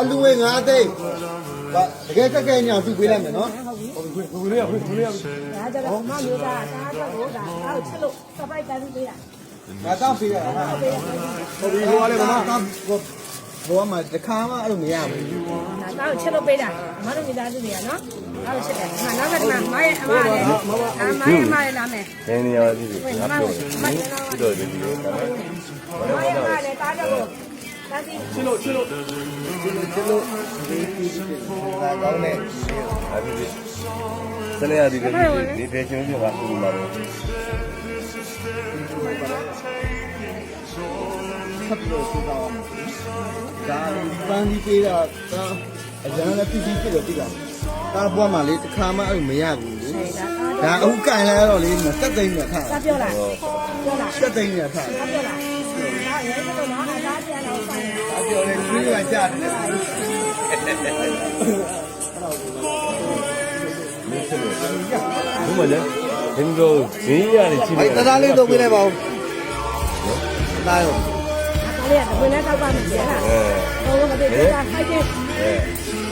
အလူငွေ9သိန်းတကယ်ကက်ကဲညောင်သူ့ပေးလိုက်မယ်နော်ဟုတ်ပြီခွေးလေးရဒါကြတော့မမျိုးသားဒါတော့ဒါအားချစ်လို့စပိုက်တန်းပြီးပေးတာ ငါတောက်ပေးရတာဟာဟုတ်ပြီဟိုကလည်းမဟိုကမှတခါမှအဲ့လိုမရဘူး ဒါတော့ချစ်လို့ပေးတာမတို့မိသားစုတွေကနော်အားလို့ချစ်တယ်ဟာနောက်ကတည်းကမရဲ့အမလည်းအမရဲ့လာမယ် နင်းနေရသည်ငါပြောပြီးတော့ဒီလိုဒါပေမဲ့ မရဲ့အမလည်းတားတော့ဒါစီ ချစ်လို့ဒါကောင်းနေ အပြီးပြီစနေရသည်ဒီဖေရှင်ပြောတာဘူးမှာတော့ ဖတ်လို့ဆိုတာဒါပန်းကြီးပေးတာအရန်လည်းပြည့်ပြည့်ဖြစ်လို့ပြတာဘွားမှလေတခါမှအဲ့လိုမရဘူးလေဒါအခုကန်လာတော့လေတက်သိန်းနဲ့ထား တာပြောလား တက်သိန်းနဲ့ထား တာပြောလားဒါရဲကတော့နော်အသားပြန်တော့ဆိုင်တယ် အပြောတယ်ကြီးကကြားတယ် ဘူးမလဲဒီလိုဈေးရတယ်ကြည့် အဲ့တရားလေးတော့ပြလိုက်ပါဦးလာရော ဒါလေးကဘယ်နဲ့တောက်ပါမလဲလားဟိုကတည်းကခိုက်တယ်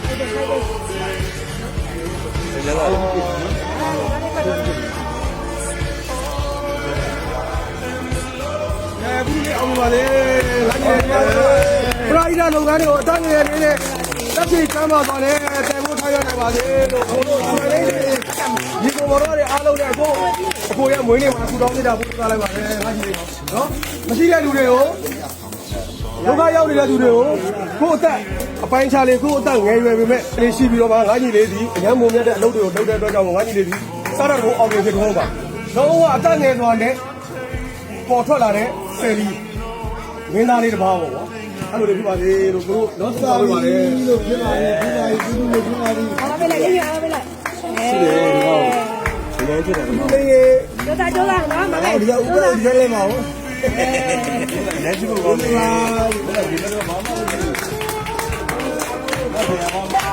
ခိုက်တယ်ခိုက်တယ် စနေလာ ဘူးလေအောင်ပါလေလာနေပါပရိုက်တာလုပ်ငန်းတွေကိုအတန်းငယ်လေးနဲ့တက်ပြီးကမ်းပါသွားတယ်တိုင်ဖို့ထားရနိုင်ပါစေလို့ဘုန်းတော်ဆွေလေးတွေဒီကောင်တော်တွေအားလုံးနဲ့အခုရမွေးနေ့မှာထူထောင်နေတာပို့ထားလိုက်ပါမယ်ဟာကြီးလေးနော်မရှိတဲ့လူတွေကိုဒုက္ခရောက်နေတဲ့လူတွေကိုကိုယ့်အသက်အပိုင်းခြားလေးကိုယ့်အသက်ငယ်ရွယ်ပေမဲ့အလေးရှိပြီးတော့မှငါကြီးလေးဒီအញ្ញမ်းမုံမြတ်တဲ့အလုပ်တွေကိုလုပ်တဲ့အတွက်ကြောင့်ငါကြီးလေးဒီစားတော့အောင်မြင်ဖြစ်တော့ပါတော့အသက်ငယ်သွားတဲ့ပေါ်ထွက်လာတဲ့ဆယ်လီမင်းသားလေးတစ်ပါးပေါ့ကွာအဲ့လိုလေးဖြစ်ပါစေလို့ကိုတို့တော့စားပါလေလို့ဖြစ်ပါလေဖြစ်ပါလေဒီလိုဖြစ်ပါလေ အားပေးလိုက်ရေးအားပေးလိုက် ရှိတယ်ဒီကောင်ဒီလိုဖြစ်တယ်နော်ဒီရေ ကျောတာကျောတာနော်မလေး ဒီကဥပဒေဒီလေးမအောင် လက်ရှိကိုကောင်းတယ် ဒီလိုဘာမှမလုပ်ဘူး